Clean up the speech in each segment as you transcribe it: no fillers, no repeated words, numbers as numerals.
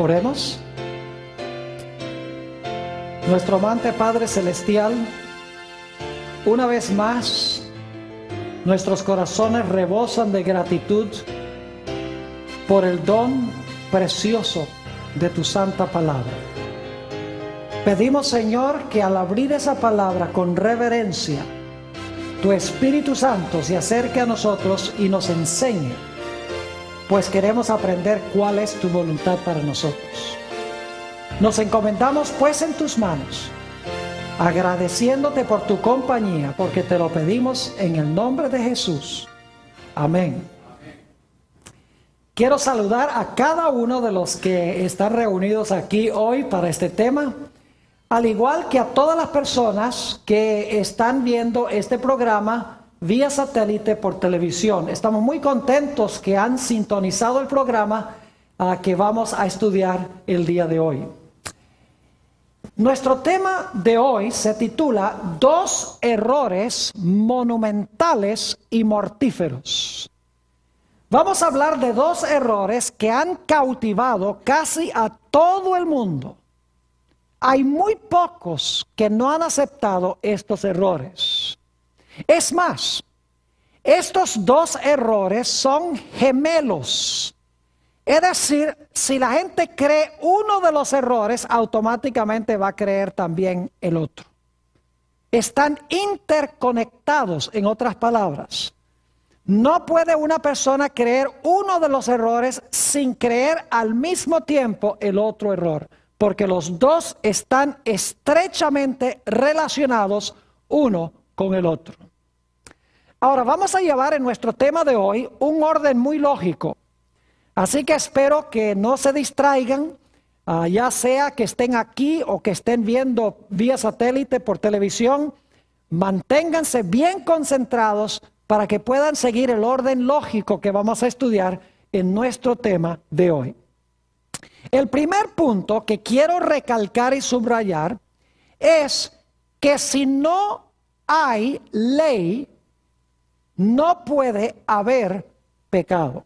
Oremos. Nuestro amante Padre Celestial, una vez más, nuestros corazones rebosan de gratitud por el don precioso de tu santa palabra. Pedimos, Señor, que al abrir esa palabra con reverencia, tu Espíritu Santo se acerque a nosotros y nos enseñe, pues queremos aprender cuál es tu voluntad para nosotros. Nos encomendamos pues en tus manos, agradeciéndote por tu compañía, porque te lo pedimos en el nombre de Jesús. Amén. Quiero saludar a cada uno de los que están reunidos aquí hoy para este tema, al igual que a todas las personas que están viendo este programa vía satélite por televisión. Estamos muy contentos que han sintonizado el programa que vamos a estudiar el día de hoy. Nuestro tema de hoy se titula Dos errores monumentales y mortíferos. Vamos a hablar de dos errores que han cautivado casi a todo el mundo. Hay muy pocos que no han aceptado estos errores. Es más, estos dos errores son gemelos. Es decir, si la gente cree uno de los errores, automáticamente va a creer también el otro. Están interconectados, en otras palabras. No puede una persona creer uno de los errores sin creer al mismo tiempo el otro error, porque los dos están estrechamente relacionados uno con el otro. Ahora vamos a llevar en nuestro tema de hoy un orden muy lógico. Así que espero que no se distraigan, ya sea que estén aquí o que estén viendo vía satélite por televisión. Manténganse bien concentrados para que puedan seguir el orden lógico que vamos a estudiar en nuestro tema de hoy. El primer punto que quiero recalcar y subrayar es que si no hay ley, no puede haber pecado.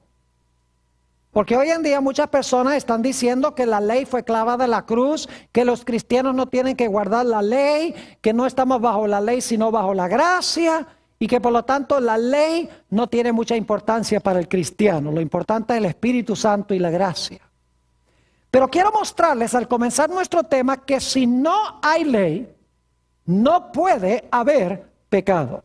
Porque hoy en día muchas personas están diciendo que la ley fue clavada en la cruz, que los cristianos no tienen que guardar la ley, que no estamos bajo la ley sino bajo la gracia, y que por lo tanto la ley no tiene mucha importancia para el cristiano. Lo importante es el Espíritu Santo y la gracia. Pero quiero mostrarles al comenzar nuestro tema que si no hay ley, no puede haber pecado.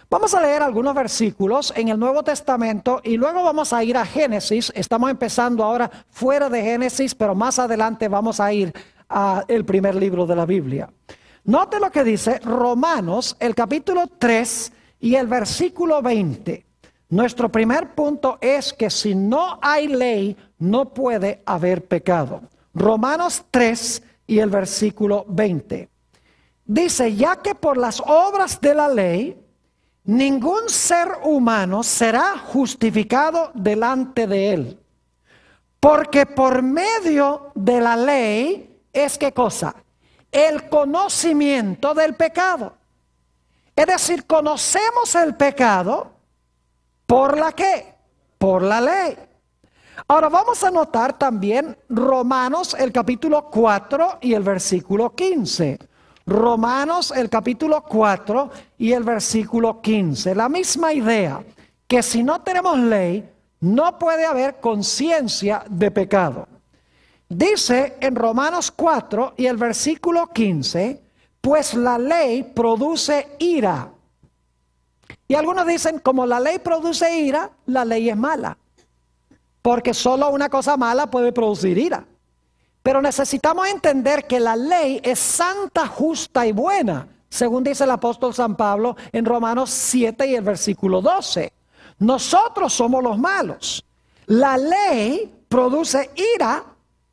Vamos a leer algunos versículos en el Nuevo Testamento y luego vamos a ir a Génesis. Estamos empezando ahora fuera de Génesis, pero más adelante vamos a ir al primer libro de la Biblia. Note lo que dice Romanos, el capítulo 3 y el versículo 20. Nuestro primer punto es que si no hay ley, no puede haber pecado. Romanos 3 y el versículo 20. Dice, ya que por las obras de la ley, ningún ser humano será justificado delante de él. Porque por medio de la ley es ¿qué cosa? El conocimiento del pecado. Es decir, conocemos el pecado ¿por la qué? Por la ley. Ahora vamos a notar también Romanos el capítulo 4 y el versículo 15. Romanos el capítulo 4 y el versículo 15. La misma idea, que si no tenemos ley, no puede haber conciencia de pecado. Dice en Romanos 4 y el versículo 15, pues la ley produce ira. Y algunos dicen, como la ley produce ira, la ley es mala. Porque solo una cosa mala puede producir ira. Pero necesitamos entender que la ley es santa, justa y buena, según dice el apóstol San Pablo en Romanos 7 y el versículo 12. Nosotros somos los malos. La ley produce ira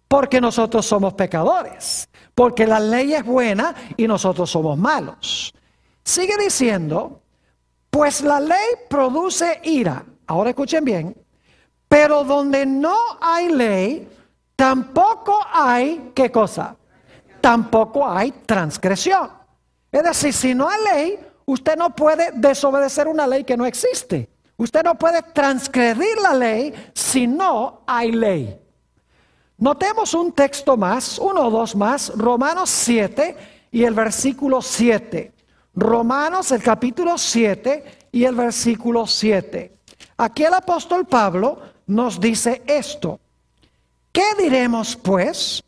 porque nosotros somos pecadores. Porque la ley es buena y nosotros somos malos. Sigue diciendo, pues la ley produce ira. Ahora escuchen bien. Pero donde no hay ley, tampoco hay, ¿qué cosa? Tampoco hay transgresión. Es decir, si no hay ley, usted no puede desobedecer una ley que no existe. Usted no puede transgredir la ley si no hay ley. Notemos un texto más, uno o dos más, Romanos 7 y el versículo 7. Romanos el capítulo 7 y el versículo 7. Aquí el apóstol Pablo nos dice esto. ¿Qué diremos pues?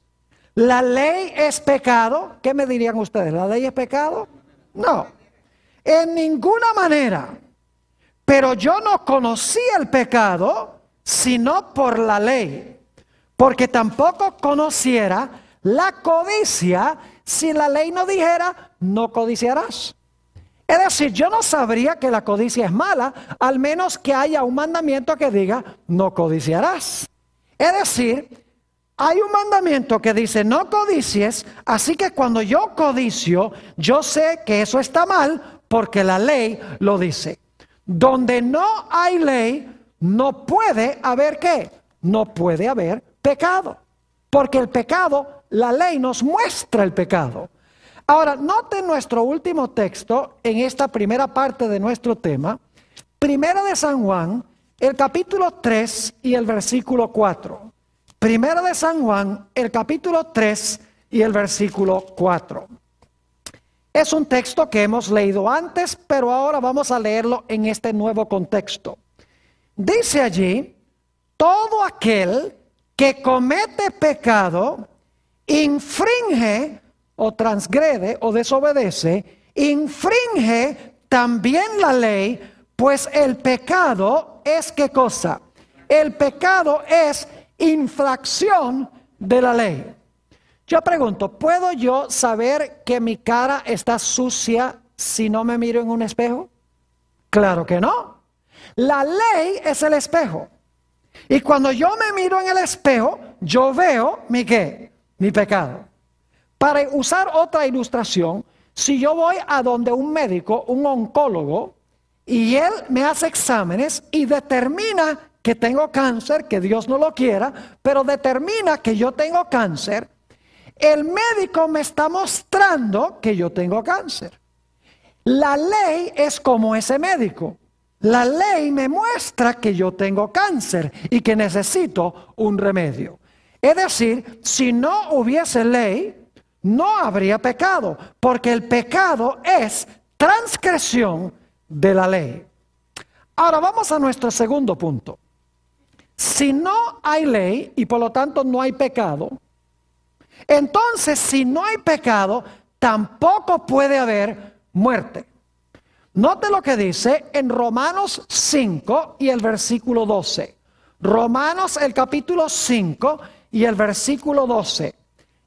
¿La ley es pecado? ¿Qué me dirían ustedes? ¿La ley es pecado? No, en ninguna manera. Pero yo no conocí el pecado sino por la ley, porque tampoco conociera la codicia si la ley no dijera, no codiciarás. Es decir, yo no sabría que la codicia es mala, al menos que haya un mandamiento que diga, no codiciarás. Es decir, hay un mandamiento que dice, no codicies, así que cuando yo codicio, yo sé que eso está mal, porque la ley lo dice. Donde no hay ley, no puede haber ¿qué? No puede haber pecado. Porque el pecado, la ley nos muestra el pecado. Ahora, noten nuestro último texto en esta primera parte de nuestro tema. Primera de San Juan, el capítulo 3 y el versículo 4. Primera de San Juan, el capítulo 3 y el versículo 4. Es un texto que hemos leído antes, pero ahora vamos a leerlo en este nuevo contexto. Dice allí, todo aquel que comete pecado, infringe o transgrede o desobedece, infringe también la ley, pues el pecado es ¿qué cosa? El pecado es infracción de la ley. Yo pregunto, ¿puedo yo saber que mi cara está sucia si no me miro en un espejo? Claro que no. La ley es el espejo. Y cuando yo me miro en el espejo, yo veo mi ¿qué? Mi pecado. Para usar otra ilustración, si yo voy a donde un médico, un oncólogo, y él me hace exámenes y determina que tengo cáncer, que Dios no lo quiera, pero determina que yo tengo cáncer, el médico me está mostrando que yo tengo cáncer. La ley es como ese médico. La ley me muestra que yo tengo cáncer y que necesito un remedio. Es decir, si no hubiese ley, no habría pecado, porque el pecado es transgresión de la ley. Ahora vamos a nuestro segundo punto. Si no hay ley y por lo tanto no hay pecado, entonces si no hay pecado, tampoco puede haber muerte. Note lo que dice en Romanos 5 y el versículo 12. Romanos el capítulo 5 y el versículo 12.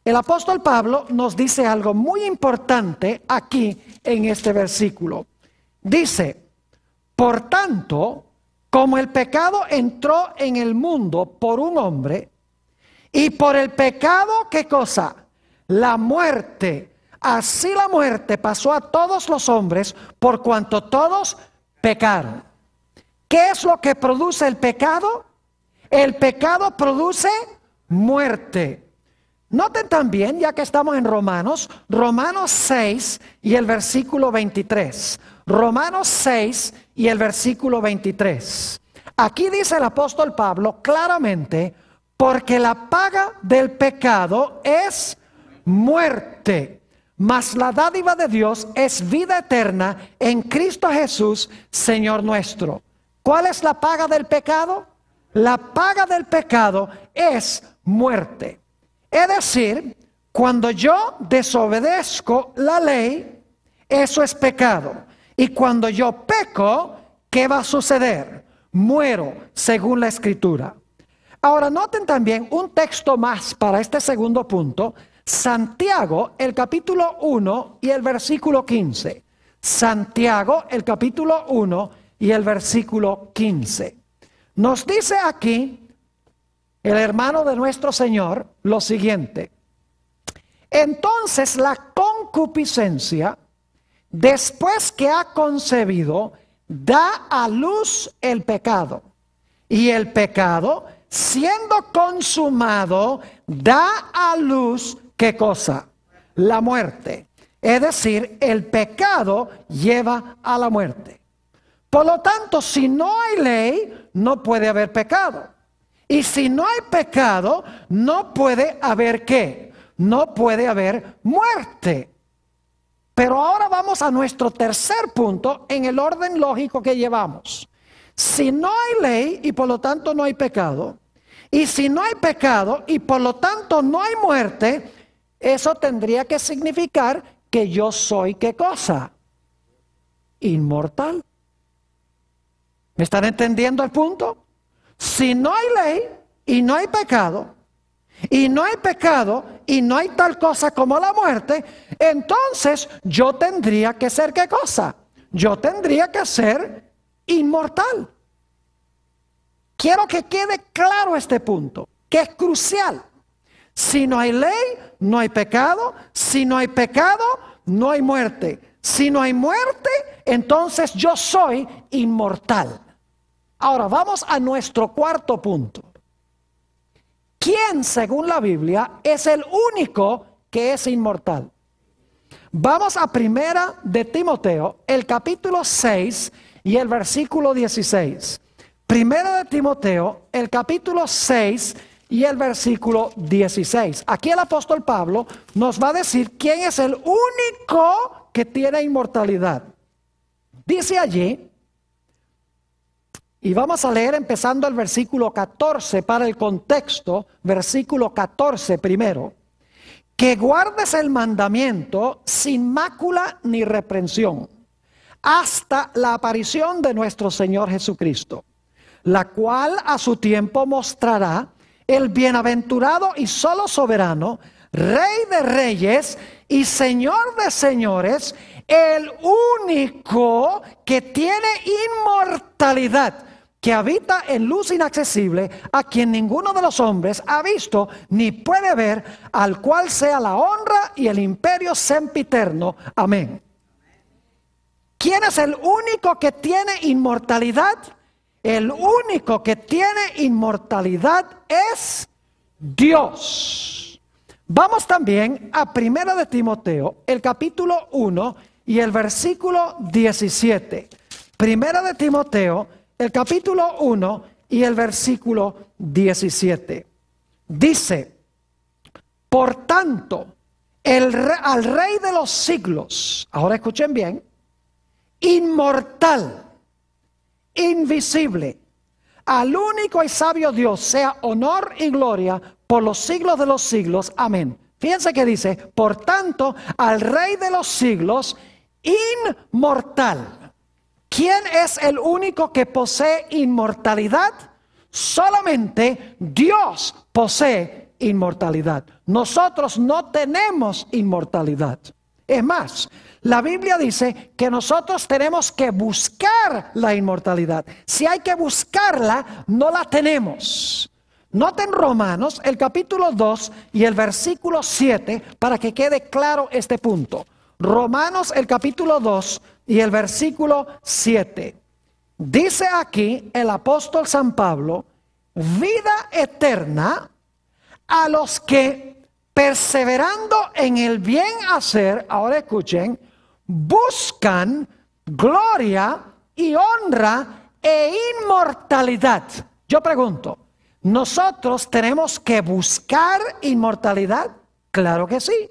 El apóstol Pablo nos dice algo muy importante aquí en este versículo. Dice, por tanto, como el pecado entró en el mundo por un hombre, y por el pecado, ¿qué cosa? La muerte. Así la muerte pasó a todos los hombres por cuanto todos pecaron. ¿Qué es lo que produce el pecado? El pecado produce muerte. Noten también, ya que estamos en Romanos, Romanos 6 y el versículo 23. Romanos 6 y el versículo 23. Aquí dice el apóstol Pablo claramente, porque la paga del pecado es muerte, mas la dádiva de Dios es vida eterna en Cristo Jesús, Señor nuestro. ¿Cuál es la paga del pecado? La paga del pecado es muerte. Es decir, cuando yo desobedezco la ley, eso es pecado. Y cuando yo peco, ¿qué va a suceder? Muero, según la Escritura. Ahora noten también un texto más para este segundo punto. Santiago, el capítulo 1 y el versículo 15. Santiago, el capítulo 1 y el versículo 15. Nos dice aquí el hermano de nuestro Señor lo siguiente. Entonces la concupiscencia, después que ha concebido, da a luz el pecado. Y el pecado, siendo consumado, da a luz, ¿qué cosa? La muerte. Es decir, el pecado lleva a la muerte. Por lo tanto, si no hay ley, no puede haber pecado. Y si no hay pecado, no puede haber ¿qué? No puede haber muerte. Pero ahora vamos a nuestro tercer punto en el orden lógico que llevamos. Si no hay ley y por lo tanto no hay pecado, y si no hay pecado y por lo tanto no hay muerte, eso tendría que significar que yo soy ¿qué cosa? Inmortal. ¿Me están entendiendo el punto? Si no hay ley y no hay pecado, y no hay pecado y no hay tal cosa como la muerte, entonces yo tendría que ser ¿qué cosa? Yo tendría que ser inmortal. Quiero que quede claro este punto, que es crucial. Si no hay ley, no hay pecado. Si no hay pecado, no hay muerte. Si no hay muerte, entonces yo soy inmortal. Ahora vamos a nuestro cuarto punto. ¿Quién, según la Biblia, es el único que es inmortal? Vamos a Primera de Timoteo, el capítulo 6 y el versículo 16. Primera de Timoteo, el capítulo 6 y el versículo 16. Aquí el apóstol Pablo nos va a decir quién es el único que tiene inmortalidad. Dice allí, y vamos a leer empezando el versículo 14 para el contexto, versículo 14 primero, que guardes el mandamiento sin mácula ni reprensión, hasta la aparición de nuestro Señor Jesucristo, la cual a su tiempo mostrará el bienaventurado y solo soberano, Rey de reyes y Señor de señores, el único que tiene inmortalidad, que habita en luz inaccesible, a quien ninguno de los hombres ha visto ni puede ver, al cual sea la honra y el imperio sempiterno. Amén. ¿Quién es el único que tiene inmortalidad? El único que tiene inmortalidad es Dios. Vamos también a Primera de Timoteo, el capítulo 1 y el versículo 17. Primera de Timoteo, el capítulo 1 y el versículo 17. Dice, por tanto, al Rey de los siglos, ahora escuchen bien, inmortal, invisible, al único y sabio Dios, sea honor y gloria por los siglos de los siglos. Amén. Fíjense que dice, por tanto, al Rey de los siglos, inmortal. ¿Quién es el único que posee inmortalidad? Solamente Dios posee inmortalidad. Nosotros no tenemos inmortalidad. Es más, la Biblia dice que nosotros tenemos que buscar la inmortalidad. Si hay que buscarla, no la tenemos. Noten Romanos, el capítulo 2 y el versículo 7, para que quede claro este punto. Romanos, el capítulo 2 y el versículo 7. Dice aquí el apóstol San Pablo, vida eterna a los que perseverando en el bien hacer, ahora escuchen, buscan gloria y honra e inmortalidad. Yo pregunto, ¿nosotros tenemos que buscar inmortalidad? Claro que sí.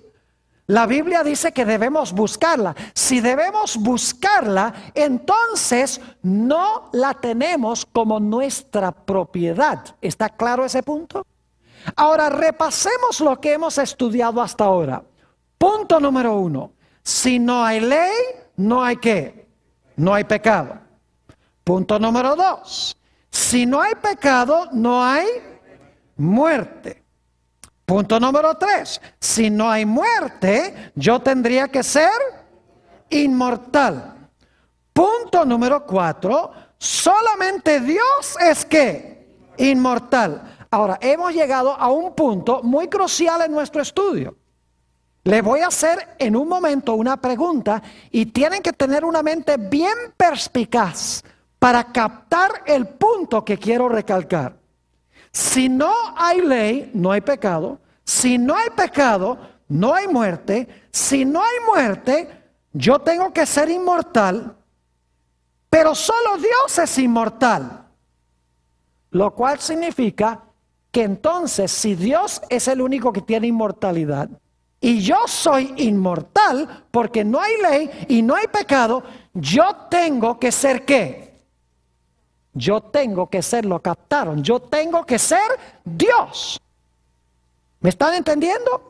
La Biblia dice que debemos buscarla. Si debemos buscarla, entonces no la tenemos como nuestra propiedad. ¿Está claro ese punto? Ahora repasemos lo que hemos estudiado hasta ahora. Punto número 1. Si no hay ley, no hay ¿qué? No hay pecado. Punto número 2. Si no hay pecado, no hay muerte. Punto número 3. Si no hay muerte, yo tendría que ser inmortal. Punto número 4. Solamente Dios es ¿qué? Inmortal. Ahora, hemos llegado a un punto muy crucial en nuestro estudio. Le voy a hacer en un momento una pregunta y tienen que tener una mente bien perspicaz para captar el punto que quiero recalcar. Si no hay ley, no hay pecado. Si no hay pecado, no hay muerte. Si no hay muerte, yo tengo que ser inmortal. Pero solo Dios es inmortal. Lo cual significa que entonces, si Dios es el único que tiene inmortalidad, y yo soy inmortal, porque no hay ley y no hay pecado, yo tengo que ser ¿qué? Yo tengo que ser, lo captaron, yo tengo que ser Dios. ¿Me están entendiendo?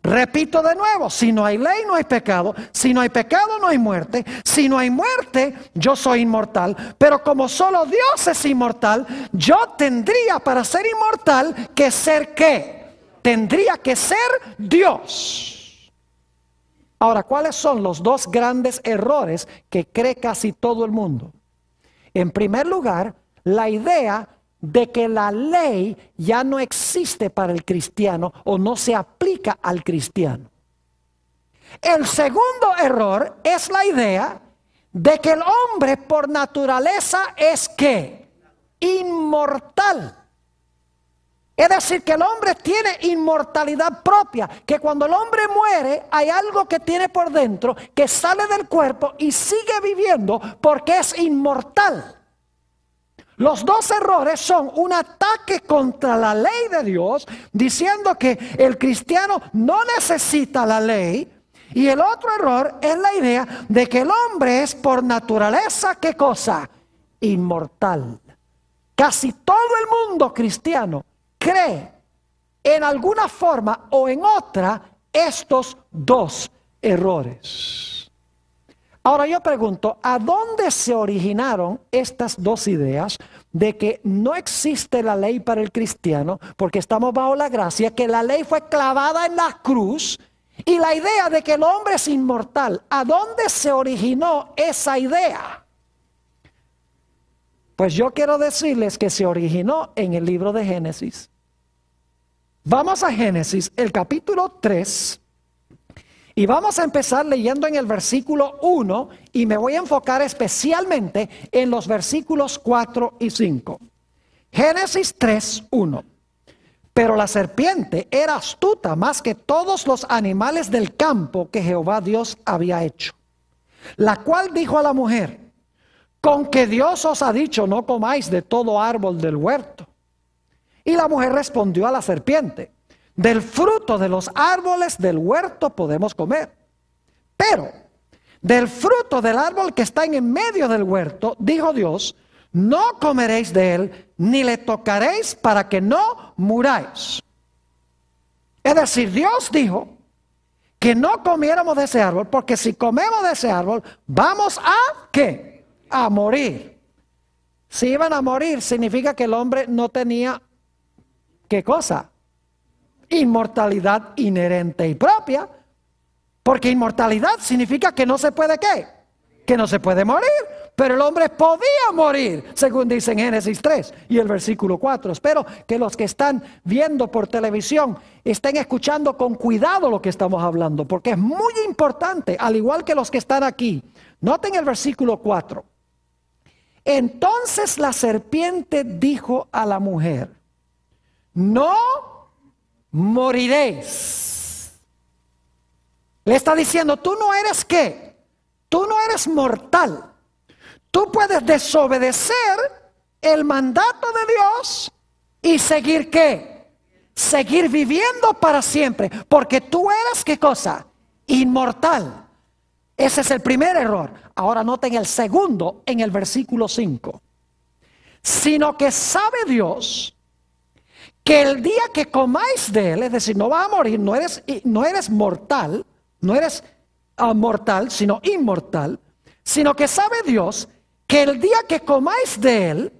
Repito de nuevo, si no hay ley no hay pecado, si no hay pecado no hay muerte, si no hay muerte yo soy inmortal, pero como solo Dios es inmortal, yo tendría para ser inmortal que ser ¿qué? Tendría que ser Dios. Ahora, ¿cuáles son los dos grandes errores que cree casi todo el mundo? En primer lugar, la idea de que la ley ya no existe para el cristiano o no se aplica al cristiano. El segundo error es la idea de que el hombre por naturaleza es ¿qué? Inmortal. Es decir, que el hombre tiene inmortalidad propia, que cuando el hombre muere hay algo que tiene por dentro que sale del cuerpo y sigue viviendo porque es inmortal. Los dos errores son un ataque contra la ley de Dios, diciendo que el cristiano no necesita la ley, y el otro error es la idea de que el hombre es por naturaleza, ¿qué cosa? Inmortal. Casi todo el mundo cristiano cree en alguna forma o en otra estos dos errores. Ahora yo pregunto, ¿a dónde se originaron estas dos ideas de que no existe la ley para el cristiano porque estamos bajo la gracia, que la ley fue clavada en la cruz, y la idea de que el hombre es inmortal? ¿A dónde se originó esa idea? Pues yo quiero decirles que se originó en el libro de Génesis. Vamos a Génesis, el capítulo 3, y vamos a empezar leyendo en el versículo 1, y me voy a enfocar especialmente en los versículos 4 y 5. Génesis 3, 1. Pero la serpiente era astuta más que todos los animales del campo que Jehová Dios había hecho, la cual dijo a la mujer: ¿con que Dios os ha dicho no comáis de todo árbol del huerto? Y la mujer respondió a la serpiente: del fruto de los árboles del huerto podemos comer, pero del fruto del árbol que está en medio del huerto, dijo Dios, no comeréis de él, ni le tocaréis para que no muráis. Es decir, Dios dijo que no comiéramos de ese árbol, porque si comemos de ese árbol, vamos a ¿qué? A morir. Si iban a morir, significa que el hombre no tenía ¿qué cosa? Inmortalidad inherente y propia, porque inmortalidad significa que no se puede ¿qué? Que no se puede morir, pero el hombre podía morir, según dice en Génesis 3 y el versículo 4. Espero que los que están viendo por televisión estén escuchando con cuidado lo que estamos hablando, porque es muy importante, al igual que los que están aquí. Noten el versículo 4. Entonces la serpiente dijo a la mujer: no moriréis. Le está diciendo, tú no eres ¿qué? Tú no eres mortal. Tú puedes desobedecer el mandato de Dios y seguir ¿qué? Seguir viviendo para siempre, porque tú eres ¿qué cosa? Inmortal. Ese es el primer error. Ahora noten el segundo en el versículo 5. Sino que sabe Dios que el día que comáis de él, es decir, no vas a morir, no eres mortal, no eres mortal, sino inmortal, sino que sabe Dios que el día que comáis de él,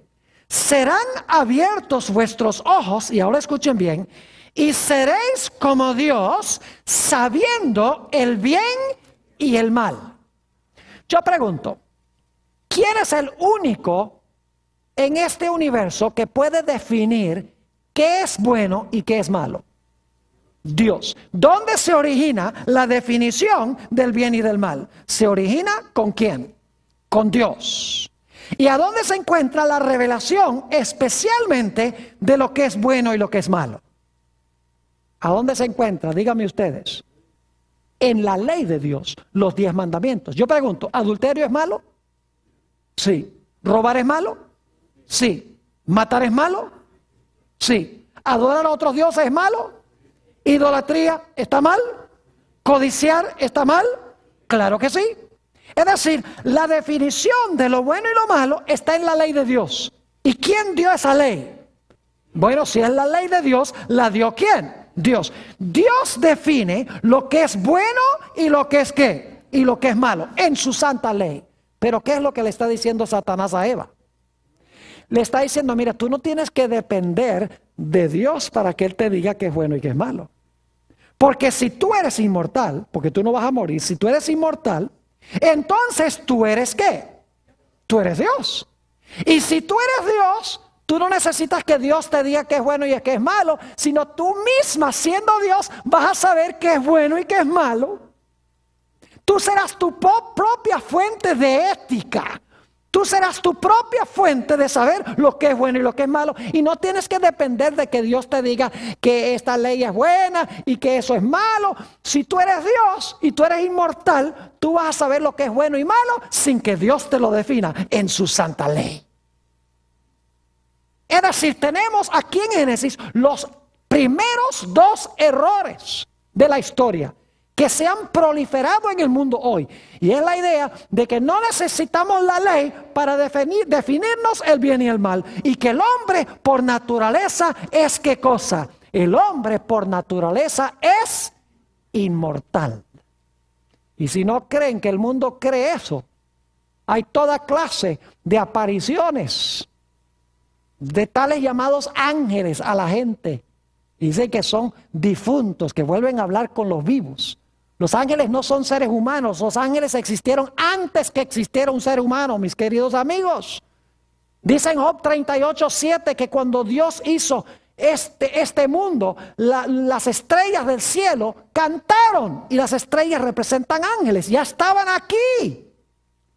serán abiertos vuestros ojos, y ahora escuchen bien, y seréis como Dios, sabiendo el bien y el mal. Yo pregunto, ¿quién es el único en este universo que puede definir qué es bueno y qué es malo? Dios. ¿Dónde se origina la definición del bien y del mal? ¿Se origina con quién? Con Dios. ¿Y a dónde se encuentra la revelación especialmente de lo que es bueno y lo que es malo? ¿A dónde se encuentra? Díganme ustedes. En la ley de Dios, los 10 mandamientos. Yo pregunto, ¿adulterio es malo? Sí. ¿Robar es malo? Sí. ¿Matar es malo? Sí. ¿Adorar a otros dioses es malo? ¿Idolatría está mal? ¿Codiciar está mal? Claro que sí. Es decir, la definición de lo bueno y lo malo está en la ley de Dios. ¿Y quién dio esa ley? Bueno, si es la ley de Dios, ¿la dio quién? Dios. Dios define lo que es bueno y lo que es ¿qué? Y lo que es malo en su santa ley. Pero ¿qué es lo que le está diciendo Satanás a Eva? Le está diciendo, mira, tú no tienes que depender de Dios para que Él te diga qué es bueno y qué es malo. Porque si tú eres inmortal, porque tú no vas a morir, si tú eres inmortal, entonces tú eres ¿qué? Tú eres Dios. Y si tú eres Dios, tú no necesitas que Dios te diga qué es bueno y qué es malo, sino tú misma, siendo Dios, vas a saber qué es bueno y qué es malo. Tú serás tu propia fuente de ética. Tú serás tu propia fuente de saber lo que es bueno y lo que es malo. Y no tienes que depender de que Dios te diga que esta ley es buena y que eso es malo. Si tú eres Dios y tú eres inmortal, tú vas a saber lo que es bueno y malo sin que Dios te lo defina en su santa ley. Es decir, tenemos aquí en Génesis los primeros dos errores de la historia que se han proliferado en el mundo hoy. Y es la idea de que no necesitamos la ley para definirnos el bien y el mal. Y que el hombre por naturaleza es ¿qué cosa? El hombre por naturaleza es inmortal. Y si no creen que el mundo cree eso, hay toda clase de apariciones de tales llamados ángeles a la gente. Dicen que son difuntos, que vuelven a hablar con los vivos. Los ángeles no son seres humanos, los ángeles existieron antes que existiera un ser humano, mis queridos amigos. Dicen Job 38:7 que cuando Dios hizo este mundo, las estrellas del cielo cantaron, y las estrellas representan ángeles, ya estaban aquí.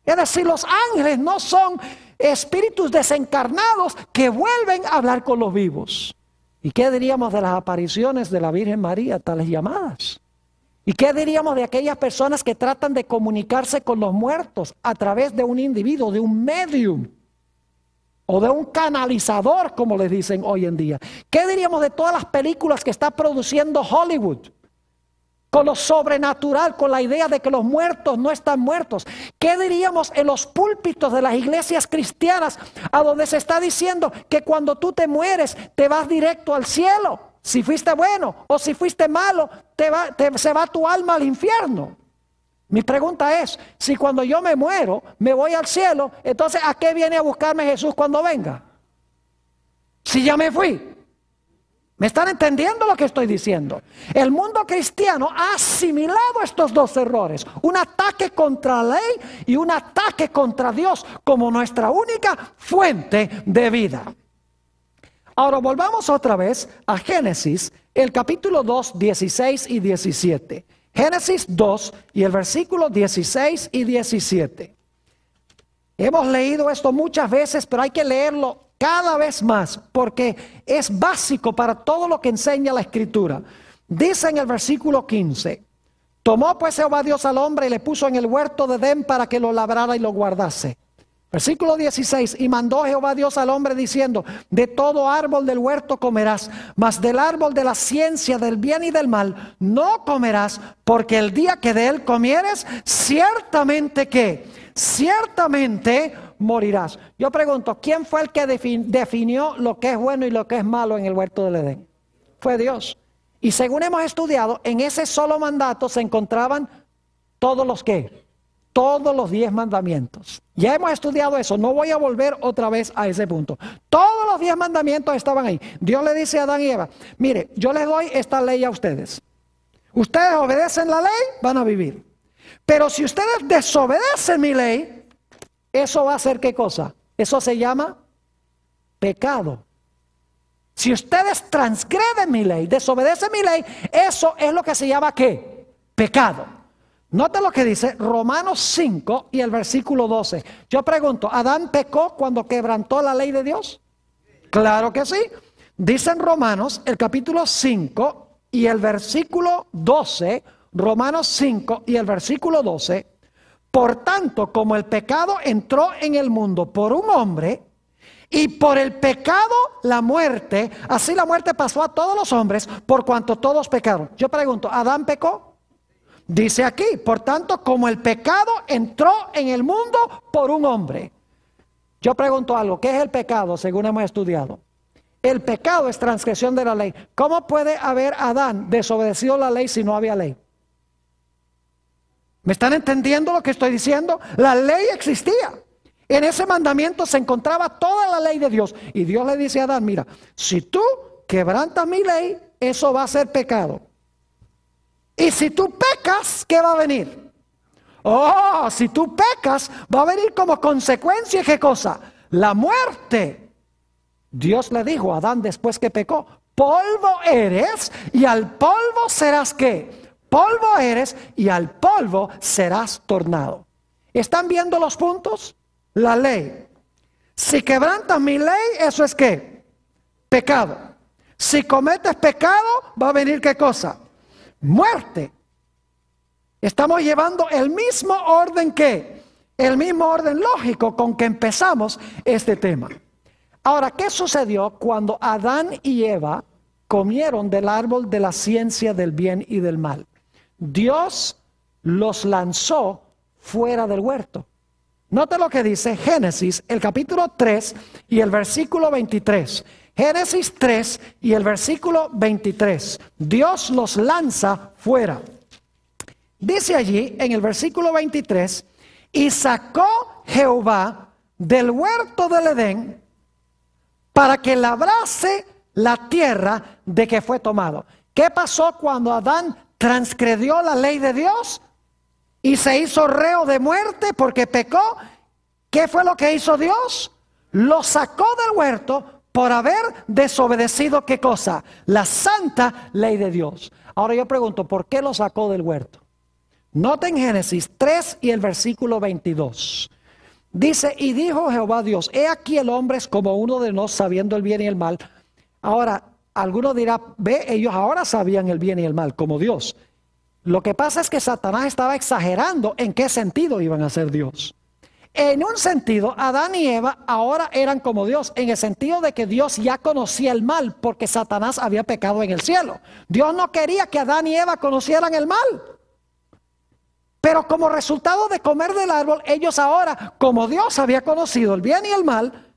Es decir, los ángeles no son espíritus desencarnados que vuelven a hablar con los vivos. ¿Y qué diríamos de las apariciones de la Virgen María, tales llamadas? ¿Y qué diríamos de aquellas personas que tratan de comunicarse con los muertos a través de un individuo, de un medium o de un canalizador, como les dicen hoy en día? ¿Qué diríamos de todas las películas que está produciendo Hollywood con lo sobrenatural, con la idea de que los muertos no están muertos? ¿Qué diríamos en los púlpitos de las iglesias cristianas, a donde se está diciendo que cuando tú te mueres te vas directo al cielo? Si fuiste bueno o si fuiste malo, se va tu alma al infierno. Mi pregunta es, si cuando yo me muero me voy al cielo, entonces ¿a qué viene a buscarme Jesús cuando venga? Si ya me fui. ¿Me están entendiendo lo que estoy diciendo? El mundo cristiano ha asimilado estos dos errores. Un ataque contra la ley y un ataque contra Dios como nuestra única fuente de vida. Ahora volvamos otra vez a Génesis, el capítulo 2, 16 y 17. Génesis 2 y el versículo 16 y 17. Hemos leído esto muchas veces, pero hay que leerlo cada vez más, porque es básico para todo lo que enseña la Escritura. Dice en el versículo 15, tomó pues Jehová Dios al hombre y le puso en el huerto de Edén para que lo labrara y lo guardase. Versículo 16, y mandó Jehová Dios al hombre diciendo, de todo árbol del huerto comerás, mas del árbol de la ciencia del bien y del mal no comerás, porque el día que de él comieres, ciertamente que, ciertamente morirás. Yo pregunto, ¿quién fue el que definió lo que es bueno y lo que es malo en el huerto del Edén? Fue Dios. Y según hemos estudiado, en ese solo mandato se encontraban todos los ¿qué? Todos los 10 mandamientos. Ya hemos estudiado eso, no voy a volver otra vez a ese punto. Todos los 10 mandamientos estaban ahí. Dios le dice a Adán y Eva, mire, yo les doy esta ley a ustedes. Ustedes obedecen la ley, van a vivir. Pero si ustedes desobedecen mi ley, eso va a ser ¿qué cosa? Eso se llama pecado. Si ustedes transgreden mi ley, desobedecen mi ley, eso es lo que se llama ¿qué? Pecado. Note lo que dice Romanos 5 y el versículo 12. Yo pregunto, ¿Adán pecó cuando quebrantó la ley de Dios? Claro que sí. Dice en Romanos, el capítulo 5 y el versículo 12, Romanos 5 y el versículo 12, por tanto, como el pecado entró en el mundo por un hombre, Y por el pecado, la muerte, así la muerte pasó a todos los hombres, por cuanto todos pecaron. Yo pregunto, ¿Adán pecó? Dice aquí, por tanto, como el pecado entró en el mundo por un hombre. Yo pregunto algo, ¿qué es el pecado según hemos estudiado? El pecado es transgresión de la ley. ¿Cómo puede haber Adán desobedecido la ley si no había ley? ¿Me están entendiendo lo que estoy diciendo? La ley existía. En ese mandamiento se encontraba toda la ley de Dios. Y Dios le dice a Adán, mira, si tú quebrantas mi ley, eso va a ser pecado. Y si tú pecas, ¿qué va a venir? Oh, si tú pecas, va a venir como consecuencia, ¿qué cosa? La muerte. Dios le dijo a Adán después que pecó, polvo eres y al polvo serás ¿qué? Polvo eres y al polvo serás tornado. ¿Están viendo los puntos? La ley. Si quebrantas mi ley, ¿eso es qué? Pecado. Si cometes pecado, va a venir ¿qué cosa? Muerte. Estamos llevando el mismo orden que, el mismo orden lógico con que empezamos este tema. Ahora, ¿qué sucedió cuando Adán y Eva comieron del árbol de la ciencia del bien y del mal? Dios los lanzó fuera del huerto. Note lo que dice Génesis, el capítulo 3 y el versículo 23. Génesis 3 y el versículo 23. Dios los lanza fuera. Dice allí en el versículo 23, y sacó Jehová del huerto del Edén para que labrase la tierra de que fue tomado. ¿Qué pasó cuando Adán transgredió la ley de Dios y se hizo reo de muerte porque pecó? ¿Qué fue lo que hizo Dios? Lo sacó del huerto por haber desobedecido ¿qué cosa? La santa ley de Dios. Ahora yo pregunto, ¿por qué lo sacó del huerto? Noten Génesis 3 y el versículo 22. Dice, y dijo Jehová Dios, he aquí el hombre es como uno de nosotros sabiendo el bien y el mal. Ahora, alguno dirá, ve, ellos ahora sabían el bien y el mal como Dios. Lo que pasa es que Satanás estaba exagerando en qué sentido iban a ser Dios. En un sentido, Adán y Eva ahora eran como Dios, en el sentido de que Dios ya conocía el mal, porque Satanás había pecado en el cielo. Dios no quería que Adán y Eva conocieran el mal. Pero como resultado de comer del árbol, ellos ahora, como Dios había conocido el bien y el mal,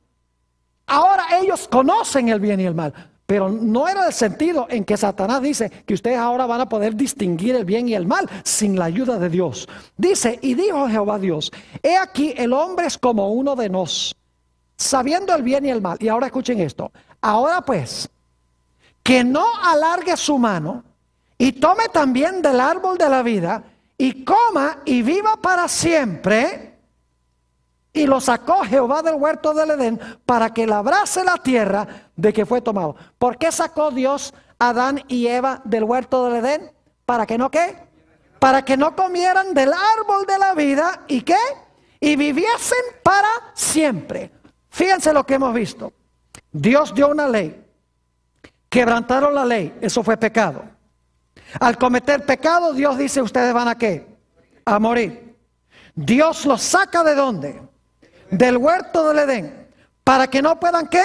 ahora ellos conocen el bien y el mal. Pero no era el sentido en que Satanás dice que ustedes ahora van a poder distinguir el bien y el mal sin la ayuda de Dios. Dice, y dijo Jehová Dios, he aquí el hombre es como uno de nosotros, sabiendo el bien y el mal. Y ahora escuchen esto. Ahora pues, que no alargue su mano y tome también del árbol de la vida y coma y viva para siempre. Y lo sacó Jehová del huerto del Edén para que labrase la tierra de que fue tomado. ¿Por qué sacó Dios a Adán y Eva del huerto del Edén? ¿Para que no qué? Para que no comieran del árbol de la vida y qué? Y viviesen para siempre. Fíjense lo que hemos visto. Dios dio una ley. Quebrantaron la ley. Eso fue pecado. Al cometer pecado, Dios dice, ¿ustedes van a qué? A morir. Dios los saca ¿de dónde? Del huerto del Edén. ¿Para que no puedan qué?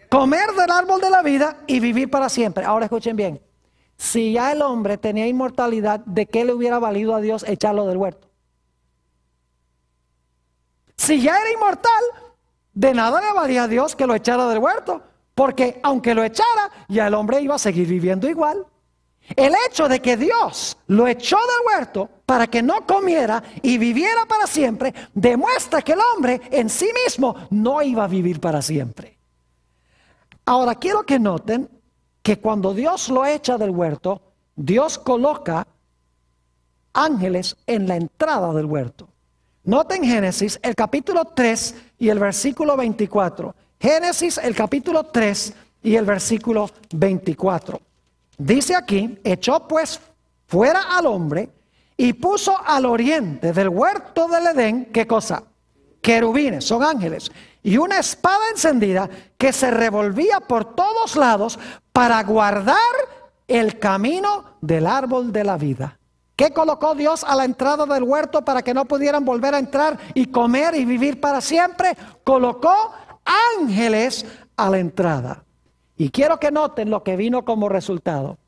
Comer del árbol de la vida y vivir para siempre. Ahora escuchen bien. Si ya el hombre tenía inmortalidad, ¿de qué le hubiera valido a Dios echarlo del huerto? Si ya era inmortal, de nada le valía a Dios que lo echara del huerto. Porque aunque lo echara, ya el hombre iba a seguir viviendo igual. El hecho de que Dios lo echó del huerto para que no comiera y viviera para siempre, demuestra que el hombre en sí mismo no iba a vivir para siempre. Ahora quiero que noten que cuando Dios lo echa del huerto, Dios coloca ángeles en la entrada del huerto. Noten Génesis, el capítulo 3 y el versículo 24. Génesis, el capítulo 3 y el versículo 24. Dice aquí, echó pues fuera al hombre y puso al oriente del huerto del Edén, ¿qué cosa? Querubines, son ángeles, y una espada encendida que se revolvía por todos lados para guardar el camino del árbol de la vida. ¿Qué colocó Dios a la entrada del huerto para que no pudieran volver a entrar y comer y vivir para siempre? Colocó ángeles a la entrada. Y quiero que noten lo que vino como resultado.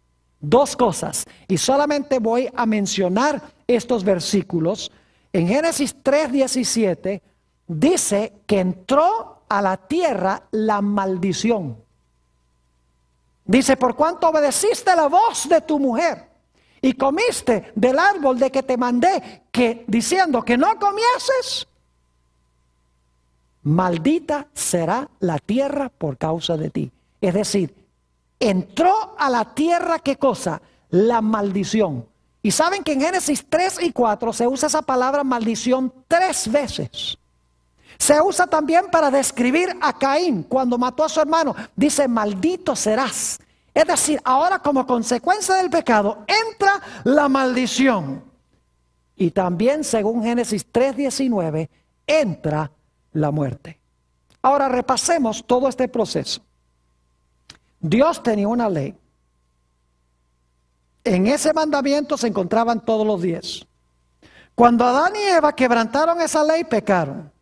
Dos cosas. Y solamente voy a mencionar estos versículos. En Génesis 3:17 dice que entró a la tierra la maldición. Dice, por cuanto obedeciste la voz de tu mujer y comiste del árbol de que te mandé, diciendo que no comieses, maldita será la tierra por causa de ti. Es decir, entró a la tierra, ¿qué cosa? La maldición. Y saben que en Génesis 3 y 4 se usa esa palabra maldición 3 veces. Se usa también para describir a Caín cuando mató a su hermano. Dice, maldito serás. Es decir, ahora como consecuencia del pecado entra la maldición. Y también según Génesis 3:19 entra la muerte. Ahora repasemos todo este proceso. Dios tenía una ley. En ese mandamiento se encontraban todos los 10. Cuando Adán y Eva quebrantaron esa ley, pecaron.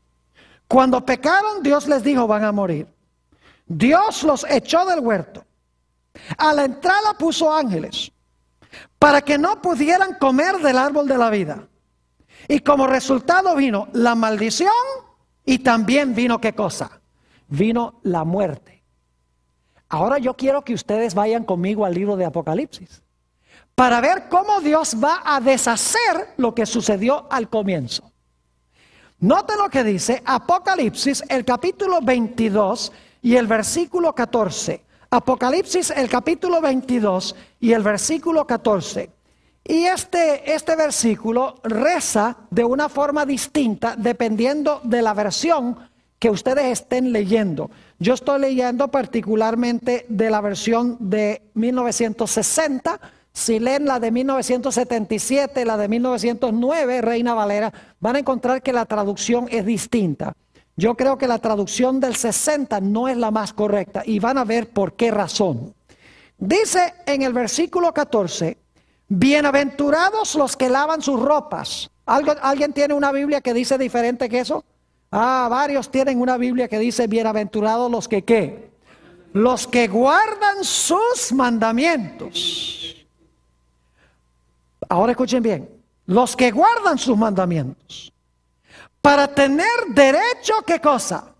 Cuando pecaron, Dios les dijo, van a morir. Dios los echó del huerto. A la entrada puso ángeles para que no pudieran comer del árbol de la vida. Y como resultado vino la maldición y también vino ¿qué cosa? Vino la muerte. Ahora yo quiero que ustedes vayan conmigo al libro de Apocalipsis para ver cómo Dios va a deshacer lo que sucedió al comienzo. Noten lo que dice Apocalipsis, el capítulo 22 y el versículo 14. Apocalipsis, el capítulo 22 y el versículo 14. Y este versículo reza de una forma distinta dependiendo de la versión que ustedes estén leyendo. Yo estoy leyendo particularmente de la versión de 1960. Si leen la de 1977, la de 1909, Reina Valera, van a encontrar que la traducción es distinta. Yo creo que la traducción del 60 no es la más correcta y van a ver por qué razón. Dice en el versículo 14, bienaventurados los que lavan sus ropas. ¿Alguien tiene una Biblia que dice diferente que eso? Varios tienen una Biblia que dice bienaventurados los que ¿qué? Los que guardan sus mandamientos. Ahora escuchen bien, los que guardan sus mandamientos. Para tener derecho, ¿qué cosa?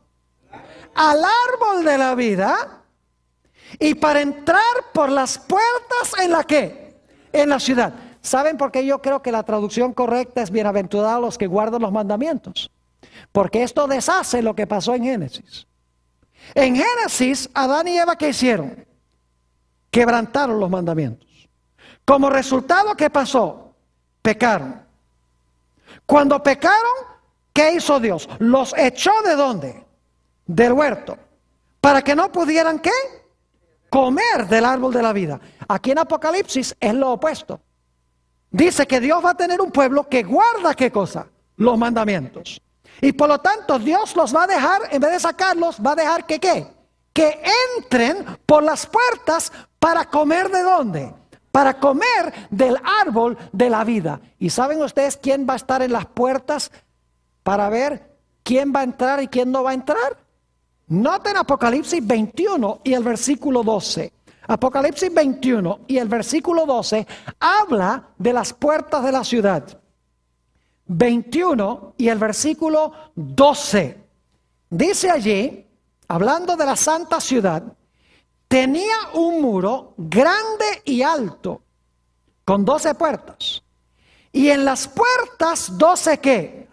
Al árbol de la vida y para entrar por las puertas en la ¿qué? En la ciudad. ¿Saben por qué yo creo que la traducción correcta es bienaventurados los que guardan los mandamientos? Porque esto deshace lo que pasó en Génesis. En Génesis, Adán y Eva, ¿qué hicieron? Quebrantaron los mandamientos. Como resultado, ¿qué pasó? Pecaron. Cuando pecaron, ¿qué hizo Dios? Los echó ¿de dónde? Del huerto. Para que no pudieran ¿qué? Comer del árbol de la vida. Aquí en Apocalipsis es lo opuesto. Dice que Dios va a tener un pueblo que guarda ¿qué cosa? Los mandamientos. Y por lo tanto Dios los va a dejar, en vez de sacarlos, va a dejar que ¿qué? Que entren por las puertas para comer ¿de dónde? Para comer del árbol de la vida. ¿Y saben ustedes quién va a estar en las puertas para ver quién va a entrar y quién no va a entrar? Noten Apocalipsis 21 y el versículo 12. Apocalipsis 21 y el versículo 12 habla de las puertas de la ciudad. 21 y el versículo 12. Dice allí, hablando de la santa ciudad, tenía un muro grande y alto, con 12 puertas. Y en las puertas 12 ¿qué?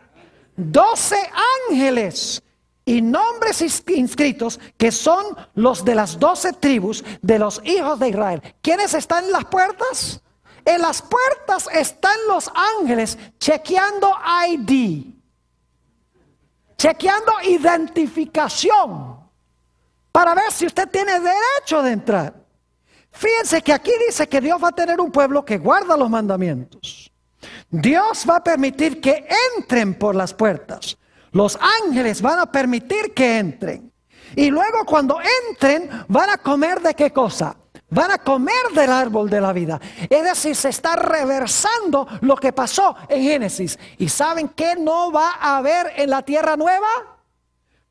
12 ángeles y nombres inscritos que son los de las 12 tribus de los hijos de Israel. ¿Quiénes están en las puertas? En las puertas están los ángeles chequeando ID, chequeando identificación, para ver si usted tiene derecho de entrar. Fíjense que aquí dice que Dios va a tener un pueblo que guarda los mandamientos. Dios va a permitir que entren por las puertas. Los ángeles van a permitir que entren. Y luego cuando entren van a comer ¿de qué cosa? Van a comer del árbol de la vida. Es decir, se está reversando lo que pasó en Génesis. ¿Y saben qué no va a haber en la tierra nueva?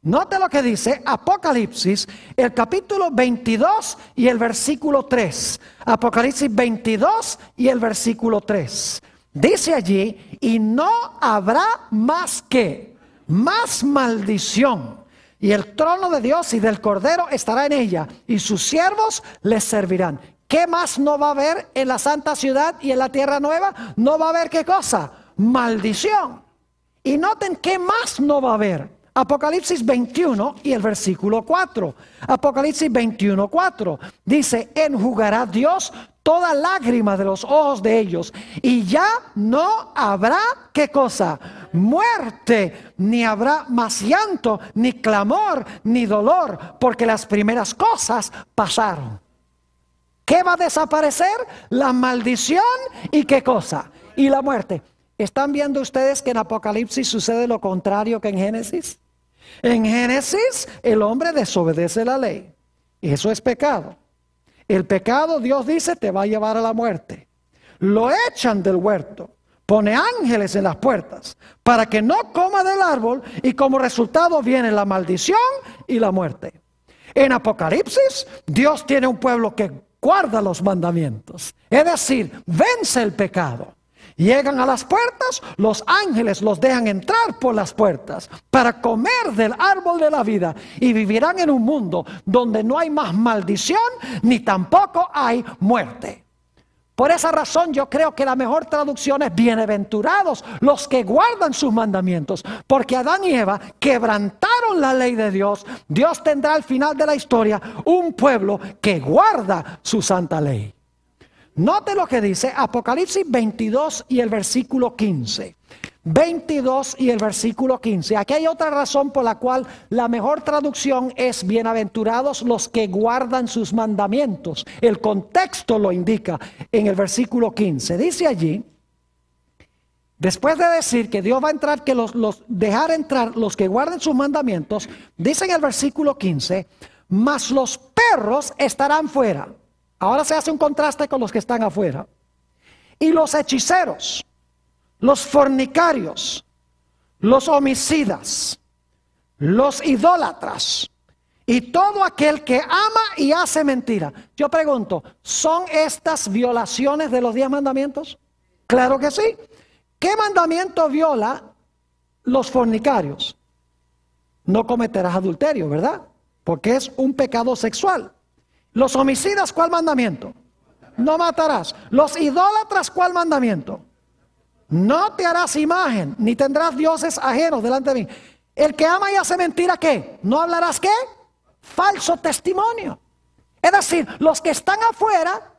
Note lo que dice Apocalipsis, el capítulo 22 y el versículo 3. Apocalipsis 22 y el versículo 3. Dice allí, y no habrá más que, más maldición. Y el trono de Dios y del Cordero estará en ella, y sus siervos les servirán. ¿Qué más no va a haber en la santa ciudad y en la tierra nueva? No va a haber ¿qué cosa? Maldición. Y noten qué más no va a haber. Apocalipsis 21 y el versículo 4. Apocalipsis 21, 4. Dice, enjugará Dios toda lágrima de los ojos de ellos. Y ya no habrá, ¿qué cosa? Muerte, ni habrá más llanto, ni clamor, ni dolor, porque las primeras cosas pasaron. ¿Qué va a desaparecer? La maldición y ¿qué cosa? Y la muerte. ¿Están viendo ustedes que en Apocalipsis sucede lo contrario que en Génesis? En Génesis el hombre desobedece la ley. Eso es pecado. El pecado, Dios dice, te va a llevar a la muerte. Lo echan del huerto. Pone ángeles en las puertas para que no coma del árbol y como resultado viene la maldición y la muerte. En Apocalipsis Dios tiene un pueblo que guarda los mandamientos. Es decir, vence el pecado. Llegan a las puertas, los ángeles los dejan entrar por las puertas para comer del árbol de la vida y vivirán en un mundo donde no hay más maldición ni tampoco hay muerte. Por esa razón yo creo que la mejor traducción es bienaventurados los que guardan sus mandamientos, porque Adán y Eva quebrantaron la ley de Dios. Dios tendrá al final de la historia un pueblo que guarda su santa ley. Note lo que dice Apocalipsis 22 y el versículo 15. 22 y el versículo 15. Aquí hay otra razón por la cual la mejor traducción es bienaventurados los que guardan sus mandamientos. El contexto lo indica en el versículo 15. Dice allí, después de decir que Dios va a entrar, que dejar entrar los que guarden sus mandamientos, dice en el versículo 15, mas los perros estarán fuera. Ahora se hace un contraste con los que están afuera. Y los hechiceros, los fornicarios, los homicidas, los idólatras y todo aquel que ama y hace mentira. Yo pregunto, ¿son estas violaciones de los 10 mandamientos? Claro que sí. ¿Qué mandamiento viola los fornicarios? No cometerás adulterio, ¿verdad? Porque es un pecado sexual. Los homicidas, ¿cuál mandamiento? No matarás. Los idólatras, ¿cuál mandamiento? No te harás imagen, ni tendrás dioses ajenos delante de mí. El que ama y hace mentira, ¿qué? ¿No hablarás qué? Falso testimonio. Es decir, los que están afuera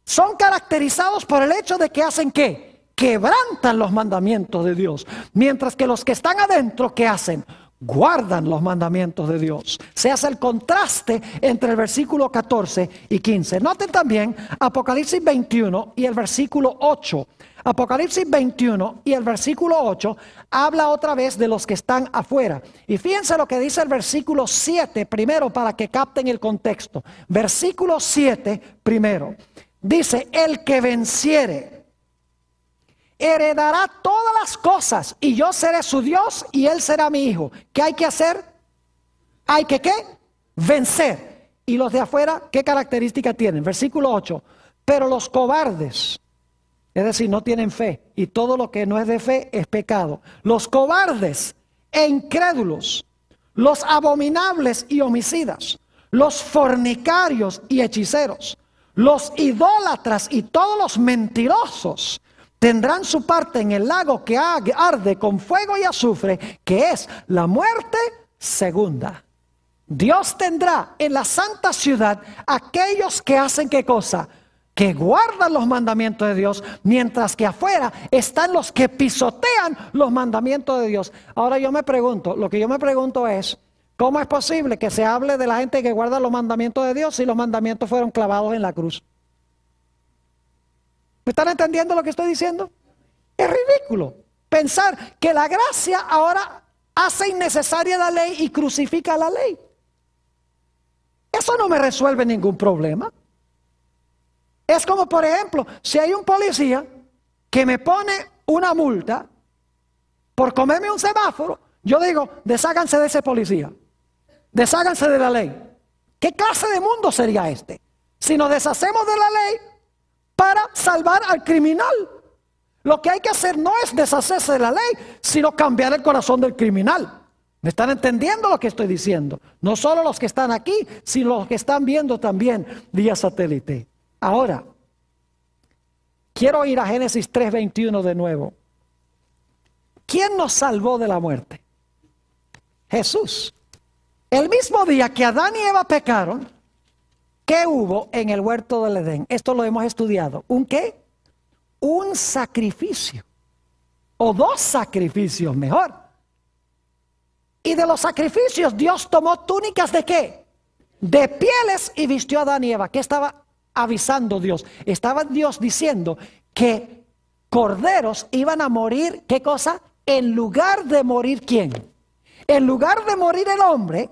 son caracterizados por el hecho de que hacen ¿qué? Quebrantan los mandamientos de Dios. Mientras que los que están adentro, ¿qué hacen? Guardan los mandamientos de Dios. Se hace el contraste entre el versículo 14 y 15. Noten también Apocalipsis 21 y el versículo 8. Apocalipsis 21 y el versículo 8 habla otra vez de los que están afuera. Y fíjense lo que dice el versículo 7 primero para que capten el contexto. Versículo 7 primero. Dice, el que venciere heredará todas las cosas y yo seré su Dios y él será mi hijo. ¿Qué hay que hacer? Hay que ¿qué? Vencer. Y los de afuera, ¿qué característica tienen? Versículo 8. Pero los cobardes, es decir, no tienen fe, y todo lo que no es de fe es pecado. Los cobardes e incrédulos, los abominables y homicidas, los fornicarios y hechiceros, los idólatras y todos los mentirosos tendrán su parte en el lago que arde con fuego y azufre, que es la muerte segunda. Dios tendrá en la santa ciudad aquellos que hacen ¿qué cosa? Que guardan los mandamientos de Dios, mientras que afuera están los que pisotean los mandamientos de Dios. Ahora yo me pregunto, lo que yo me pregunto es, ¿cómo es posible que se hable de la gente que guarda los mandamientos de Dios si los mandamientos fueron clavados en la cruz? ¿Me están entendiendo lo que estoy diciendo? Es ridículo pensar que la gracia ahora hace innecesaria la ley y crucifica la ley. Eso no me resuelve ningún problema. Es como, por ejemplo, si hay un policía que me pone una multa por comerme un semáforo, Yo digo, desháganse de ese policía, desháganse de la ley. ¿Qué clase de mundo sería este? Si nos deshacemos de la ley para salvar al criminal. Lo que hay que hacer no es deshacerse de la ley, sino cambiar el corazón del criminal. ¿Me están entendiendo lo que estoy diciendo? No solo los que están aquí, sino los que están viendo también vía satélite. Ahora, quiero ir a Génesis 3:21 de nuevo. ¿Quién nos salvó de la muerte? Jesús. El mismo día que Adán y Eva pecaron, ¿qué hubo en el huerto del Edén? Esto lo hemos estudiado. ¿Un qué? Un sacrificio. O dos sacrificios, mejor. Y de los sacrificios Dios tomó túnicas ¿de qué? De pieles y vistió a Adán y Eva. ¿Qué estaba avisando Dios? Estaba Dios diciendo que corderos iban a morir, ¿qué cosa? En lugar de morir ¿quién? En lugar de morir el hombre,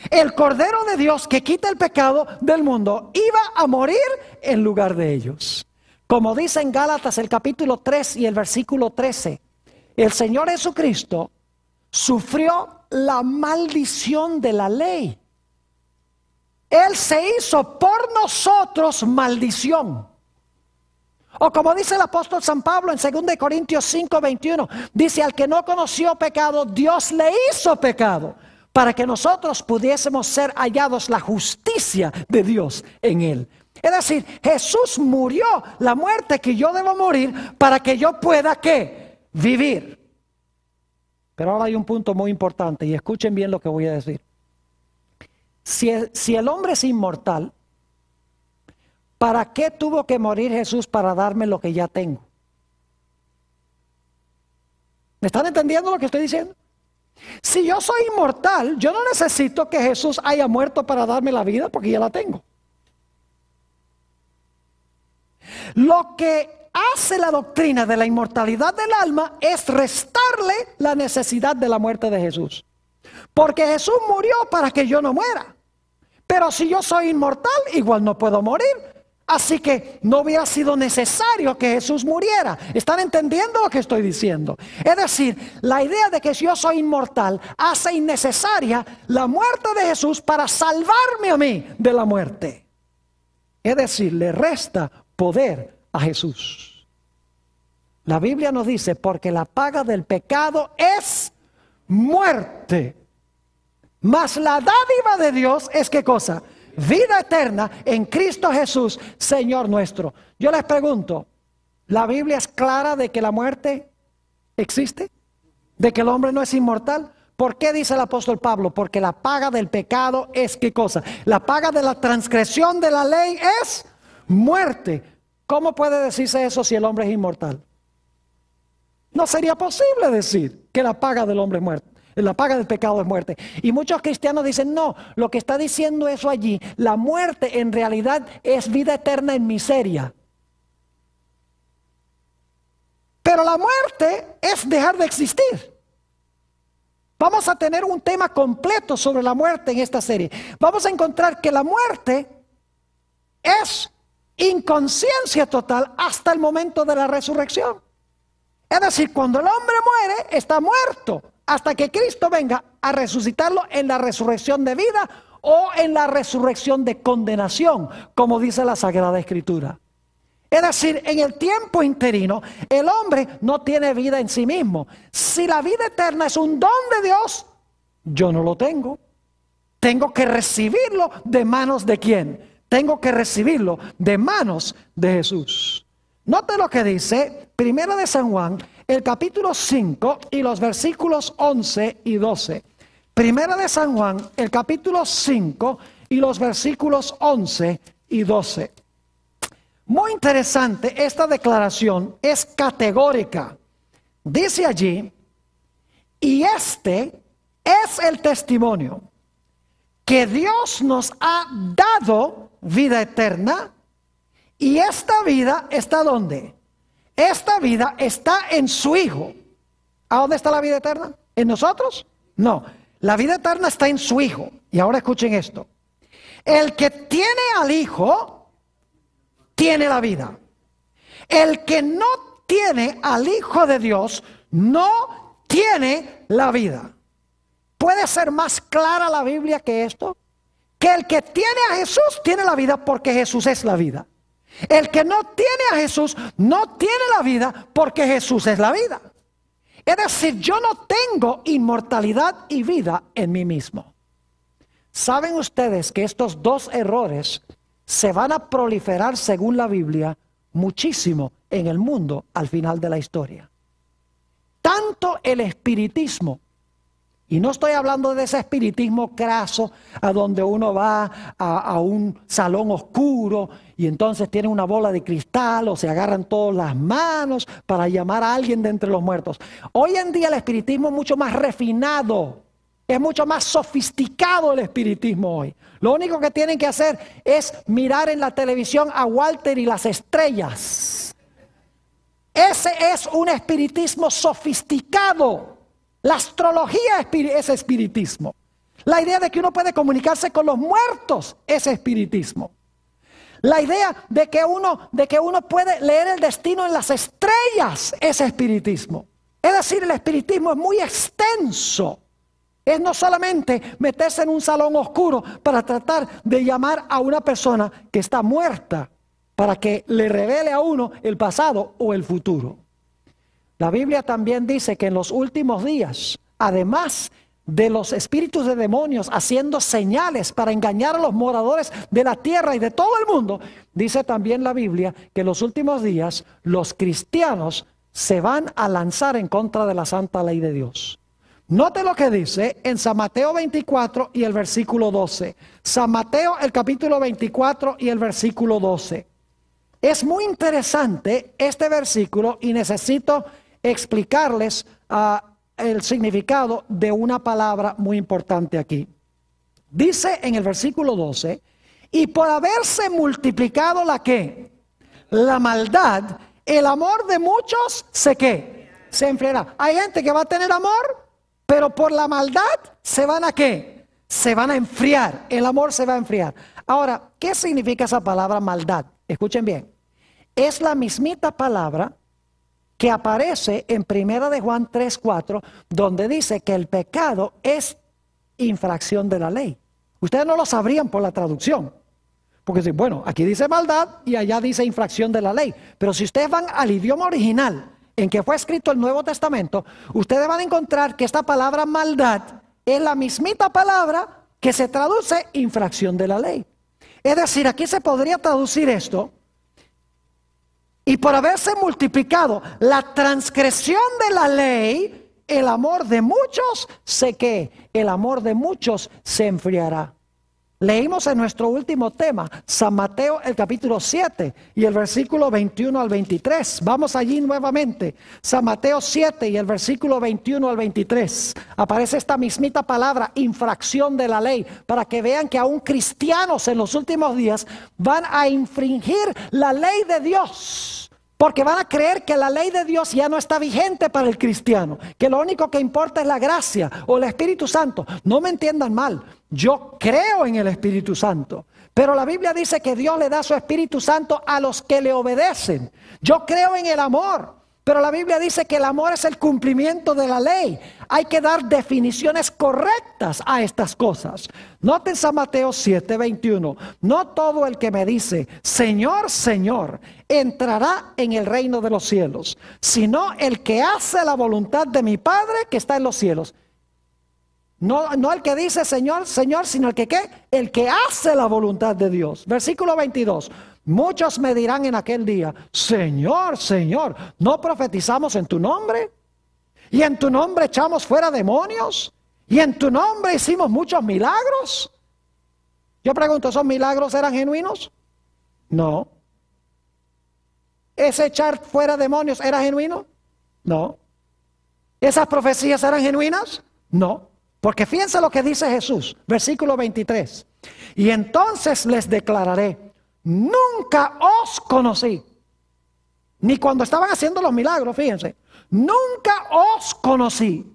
el Cordero de Dios que quita el pecado del mundo iba a morir en lugar de ellos. Como dice en Gálatas el capítulo 3 y el versículo 13, el Señor Jesucristo sufrió la maldición de la ley. Él se hizo por nosotros maldición. O como dice el apóstol San Pablo en 2 Corintios 5:21, dice: al que no conoció pecado, Dios le hizo pecado, para que nosotros pudiésemos ser hallados la justicia de Dios en él. Es decir, Jesús murió la muerte que yo debo morir para que yo pueda ¿qué? Vivir. Pero ahora hay un punto muy importante y escuchen bien lo que voy a decir. Si el hombre es inmortal, ¿para qué tuvo que morir Jesús para darme lo que ya tengo? ¿Me están entendiendo lo que estoy diciendo? Si yo soy inmortal, yo no necesito que Jesús haya muerto para darme la vida porque ya la tengo. Lo que hace la doctrina de la inmortalidad del alma es restarle la necesidad de la muerte de Jesús. Porque Jesús murió para que yo no muera. Pero si yo soy inmortal, igual no puedo morir. Así que no hubiera sido necesario que Jesús muriera. ¿Están entendiendo lo que estoy diciendo? Es decir, la idea de que si yo soy inmortal hace innecesaria la muerte de Jesús para salvarme a mí de la muerte. Es decir, le resta poder a Jesús. La Biblia nos dice: porque la paga del pecado es muerte, mas la dádiva de Dios es ¿qué cosa? Vida eterna en Cristo Jesús, Señor nuestro. Yo les pregunto, ¿la Biblia es clara de que la muerte existe? ¿De que el hombre no es inmortal? ¿Por qué dice el apóstol Pablo? Porque la paga del pecado es ¿qué cosa? La paga de la transgresión de la ley es muerte. ¿Cómo puede decirse eso si el hombre es inmortal? No sería posible decir que la paga del hombre es muerte. La paga del pecado es muerte. Y muchos cristianos dicen: no, lo que está diciendo eso allí, la muerte en realidad es vida eterna en miseria. Pero la muerte es dejar de existir. Vamos a tener un tema completo sobre la muerte en esta serie. Vamos a encontrar que la muerte es inconsciencia total hasta el momento de la resurrección. Es decir, cuando el hombre muere, está muerto hasta que Cristo venga a resucitarlo en la resurrección de vida o en la resurrección de condenación, como dice la Sagrada Escritura. Es decir, en el tiempo interino, el hombre no tiene vida en sí mismo. Si la vida eterna es un don de Dios, yo no lo tengo. Tengo que recibirlo de manos de ¿quién? Tengo que recibirlo de manos de Jesús. Note lo que dice Primera de San Juan, el capítulo 5 y los versículos 11 y 12. Primera de San Juan, el capítulo 5 y los versículos 11 y 12. Muy interesante, esta declaración es categórica. Dice allí: y este es el testimonio, que Dios nos ha dado vida eterna, y esta vida está ¿dónde? Esta vida está en su Hijo. ¿A dónde está la vida eterna? ¿En nosotros? No, la vida eterna está en su Hijo. Y ahora escuchen esto: el que tiene al Hijo tiene la vida. El que no tiene al Hijo de Dios no tiene la vida. ¿Puede ser más clara la Biblia que esto? Que el que tiene a Jesús tiene la vida porque Jesús es la vida. El que no tiene a Jesús no tiene la vida porque Jesús es la vida. Es decir, yo no tengo inmortalidad y vida en mí mismo. ¿Saben ustedes que estos dos errores se van a proliferar, según la Biblia, muchísimo en el mundo al final de la historia? Tanto el espiritismo, y no estoy hablando de ese espiritismo craso a donde uno va a un salón oscuro y entonces tiene una bola de cristal o se agarran todas las manos para llamar a alguien de entre los muertos. Hoy en día el espiritismo es mucho más refinado, es mucho más sofisticado el espiritismo hoy. Lo único que tienen que hacer es mirar en la televisión a Walter y las estrellas. Ese es un espiritismo sofisticado. La astrología es espiritismo. La idea de que uno puede comunicarse con los muertos es espiritismo. La idea de que uno puede leer el destino en las estrellas es espiritismo. Es decir, el espiritismo es muy extenso. Es no solamente meterse en un salón oscuro para tratar de llamar a una persona que está muerta para que le revele a uno el pasado o el futuro. La Biblia también dice que en los últimos días, además de los espíritus de demonios haciendo señales para engañar a los moradores de la tierra y de todo el mundo, dice también la Biblia que en los últimos días los cristianos se van a lanzar en contra de la santa ley de Dios. Note lo que dice en San Mateo 24 y el versículo 12. San Mateo, el capítulo 24 y el versículo 12. Es muy interesante este versículo y necesito explicarles el significado de una palabra muy importante aquí. Dice en el versículo 12, y por haberse multiplicado la ¿qué? La maldad, el amor de muchos ¿qué? Se enfriará. Hay gente que va a tener amor, pero por la maldad se van a ¿qué? Se van a enfriar. El amor se va a enfriar. Ahora, ¿qué significa esa palabra maldad? Escuchen bien. Es la mismita palabra que aparece en Primera de Juan 3:4, donde dice que el pecado es infracción de la ley. Ustedes no lo sabrían por la traducción. Porque dicen, bueno, aquí dice maldad y allá dice infracción de la ley. Pero si ustedes van al idioma original en que fue escrito el Nuevo Testamento, ustedes van a encontrar que esta palabra maldad es la mismita palabra que se traduce infracción de la ley. Es decir, aquí se podría traducir esto: y por haberse multiplicado la transgresión de la ley, el amor de muchos el amor de muchos se enfriará. Leímos en nuestro último tema, San Mateo, el capítulo 7 y el versículo 21 al 23. Vamos allí nuevamente. San Mateo 7 y el versículo 21 al 23. Aparece esta mismita palabra, infracción de la ley, para que vean que aún cristianos en los últimos días van a infringir la ley de Dios. Porque van a creer que la ley de Dios ya no está vigente para el cristiano, que lo único que importa es la gracia o el Espíritu Santo. No me entiendan mal, yo creo en el Espíritu Santo, pero la Biblia dice que Dios le da su Espíritu Santo a los que le obedecen. Yo creo en el amor, pero la Biblia dice que el amor es el cumplimiento de la ley. Hay que dar definiciones correctas a estas cosas. Noten San Mateo 7:21. No todo el que me dice, Señor, Señor, entrará en el reino de los cielos, sino el que hace la voluntad de mi Padre que está en los cielos. No el que dice Señor, Señor, sino el que ¿qué? El que hace la voluntad de Dios. Versículo 22. Muchos me dirán en aquel día, Señor, Señor, ¿no profetizamos en tu nombre? ¿Y en tu nombre echamos fuera demonios? ¿Y en tu nombre hicimos muchos milagros? Yo pregunto, ¿esos milagros eran genuinos? No. ¿Ese echar fuera demonios era genuino? No. ¿Esas profecías eran genuinas? No. Porque fíjense lo que dice Jesús, versículo 23. Y entonces les declararé, nunca os conocí. Ni cuando estaban haciendo los milagros, fíjense. Nunca os conocí.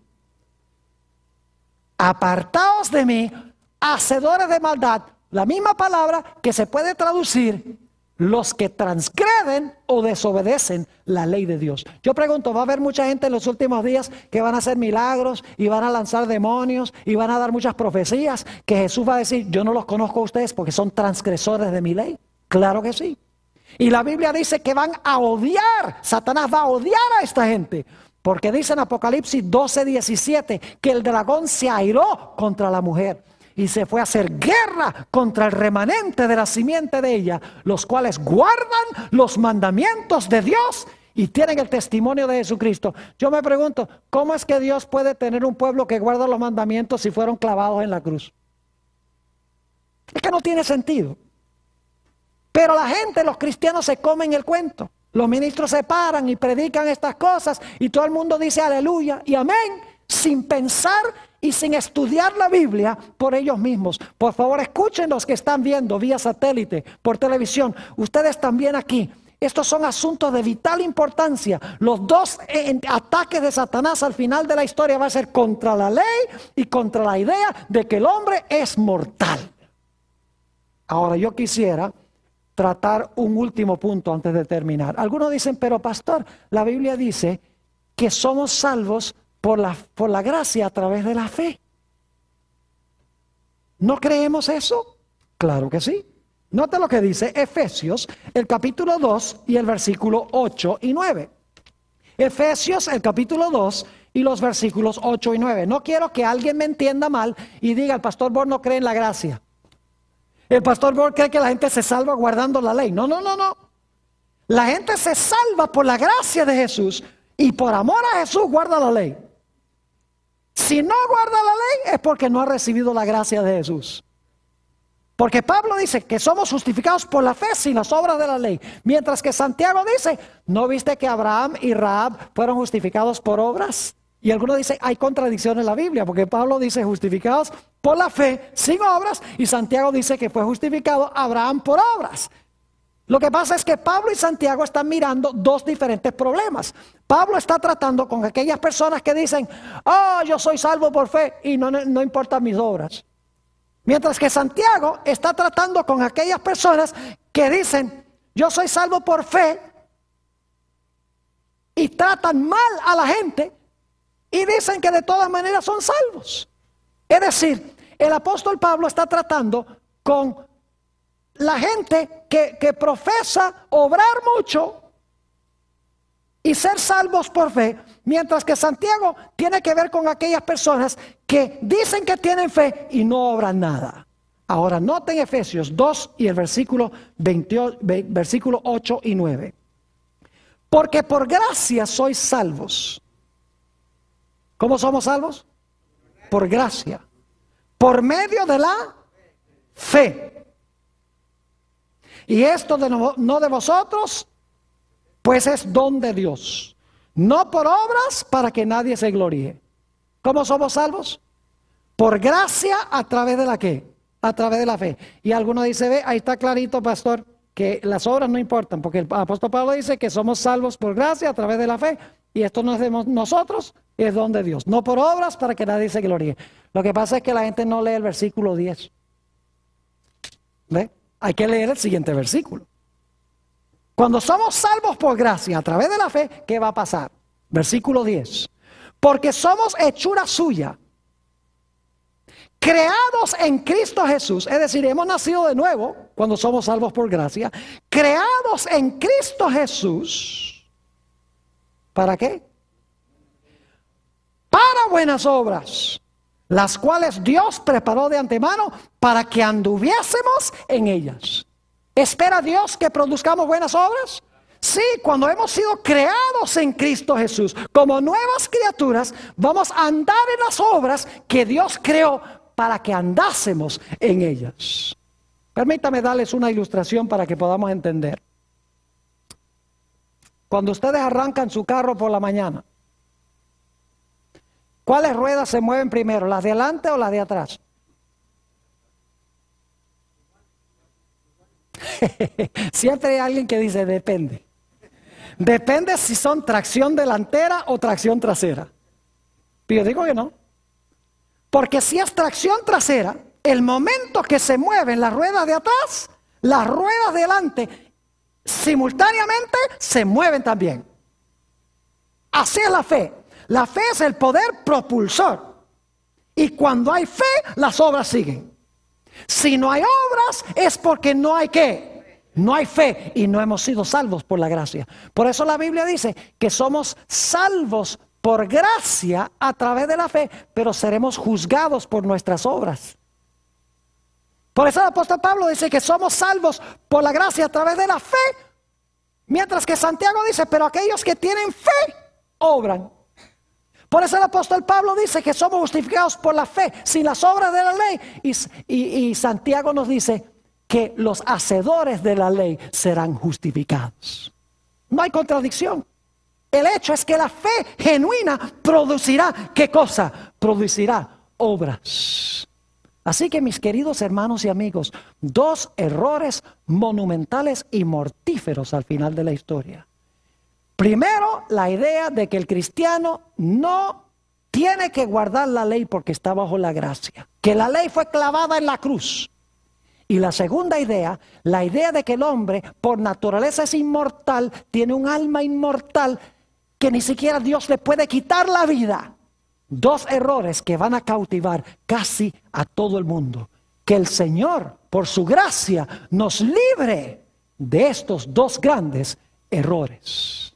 Apartaos de mí, hacedores de maldad. La misma palabra que se puede traducir los que transgreden o desobedecen la ley de Dios. Yo pregunto, ¿va a haber mucha gente en los últimos días que van a hacer milagros y van a lanzar demonios y van a dar muchas profecías que Jesús va a decir, yo no los conozco a ustedes porque son transgresores de mi ley? Claro que sí. Y la Biblia dice que van a odiar, Satanás va a odiar a esta gente, porque dice en Apocalipsis 12:17 que el dragón se airó contra la mujer y se fue a hacer guerra contra el remanente de la simiente de ella, los cuales guardan los mandamientos de Dios y tienen el testimonio de Jesucristo. Yo me pregunto, ¿cómo es que Dios puede tener un pueblo que guarda los mandamientos si fueron clavados en la cruz? Es que no tiene sentido. Pero la gente, los cristianos, se comen el cuento. Los ministros se paran y predican estas cosas y todo el mundo dice aleluya y amén, sin pensar y sin estudiar la Biblia por ellos mismos. Por favor, escuchen los que están viendo vía satélite, por televisión. Ustedes también aquí. Estos son asuntos de vital importancia. Los dos ataques de Satanás al final de la historia va a ser contra la ley y contra la idea de que el hombre es mortal. Ahora yo quisiera tratar un último punto antes de terminar. Algunos dicen, pero pastor, la Biblia dice que somos salvos por la gracia a través de la fe. ¿No creemos eso? Claro que sí. Note lo que dice Efesios, el capítulo 2 y el versículo 8 y 9. Efesios, el capítulo 2 y los versículos 8 y 9. No quiero que alguien me entienda mal y diga, el pastor Borg no cree en la gracia. El pastor Borg cree que la gente se salva guardando la ley. No, no, no, no. La gente se salva por la gracia de Jesús y por amor a Jesús guarda la ley. Si no guarda la ley es porque no ha recibido la gracia de Jesús. Porque Pablo dice que somos justificados por la fe sin las obras de la ley. Mientras que Santiago dice, ¿no viste que Abraham y Rahab fueron justificados por obras? Y algunos dicen, hay contradicción en la Biblia, porque Pablo dice justificados por la fe sin obras y Santiago dice que fue justificado Abraham por obras. Lo que pasa es que Pablo y Santiago están mirando dos diferentes problemas. Pablo está tratando con aquellas personas que dicen, oh, yo soy salvo por fe y no importan mis obras. Mientras que Santiago está tratando con aquellas personas que dicen, yo soy salvo por fe y tratan mal a la gente y dicen que de todas maneras son salvos. Es decir, el apóstol Pablo está tratando con la gente que profesa obrar mucho y ser salvos por fe, mientras que Santiago tiene que ver con aquellas personas que dicen que tienen fe y no obran nada. Ahora noten Efesios 2 y el versículo 8 y 9. Porque por gracia sois salvos. ¿Cómo somos salvos? Por gracia. Por medio de la fe. Y esto no de vosotros, pues es don de Dios. No por obras para que nadie se gloríe. ¿Cómo somos salvos? Por gracia a través de la ¿qué? A través de la fe. Y alguno dice, ve, ahí está clarito, pastor, que las obras no importan, porque el apóstol Pablo dice que somos salvos por gracia a través de la fe. Y esto no es de nosotros, es don de Dios. No por obras para que nadie se gloríe. Lo que pasa es que la gente no lee el versículo 10. ¿Ve? Hay que leer el siguiente versículo. Cuando somos salvos por gracia a través de la fe, ¿qué va a pasar? Versículo 10. Porque somos hechura suya, creados en Cristo Jesús. Es decir, hemos nacido de nuevo cuando somos salvos por gracia. Creados en Cristo Jesús. ¿Para qué? Para buenas obras, las cuales Dios preparó de antemano para que anduviésemos en ellas. ¿Espera Dios que produzcamos buenas obras? Sí, cuando hemos sido creados en Cristo Jesús como nuevas criaturas, vamos a andar en las obras que Dios creó para que andásemos en ellas. Permítame darles una ilustración para que podamos entender. Cuando ustedes arrancan su carro por la mañana, ¿cuáles ruedas se mueven primero? ¿Las de adelante o las de atrás? Siempre hay alguien que dice depende. Depende si son tracción delantera o tracción trasera. Pero yo digo que no. Porque si es tracción trasera, el momento que se mueven las ruedas de atrás, las ruedas de delante simultáneamente se mueven también. Así es la fe. La fe es el poder propulsor. Y cuando hay fe, las obras siguen. Si no hay obras, es porque no hay ¿qué? No hay fe y no hemos sido salvos por la gracia. Por eso la Biblia dice que somos salvos por gracia a través de la fe, pero seremos juzgados por nuestras obras. Por eso el apóstol Pablo dice que somos salvos por la gracia a través de la fe, mientras que Santiago dice, pero aquellos que tienen fe, obran. Por eso el apóstol Pablo dice que somos justificados por la fe, sin las obras de la ley. Y Santiago nos dice que los hacedores de la ley serán justificados. No hay contradicción. El hecho es que la fe genuina producirá, ¿qué cosa? Producirá obras. Así que mis queridos hermanos y amigos, dos errores monumentales y mortíferos al final de la historia. Primero, la idea de que el cristiano no tiene que guardar la ley porque está bajo la gracia, que la ley fue clavada en la cruz. Y la segunda idea, la idea de que el hombre por naturaleza es inmortal, tiene un alma inmortal, que ni siquiera Dios le puede quitar la vida. Dos errores que van a cautivar casi a todo el mundo. Que el Señor, por su gracia, nos libre de estos dos grandes errores.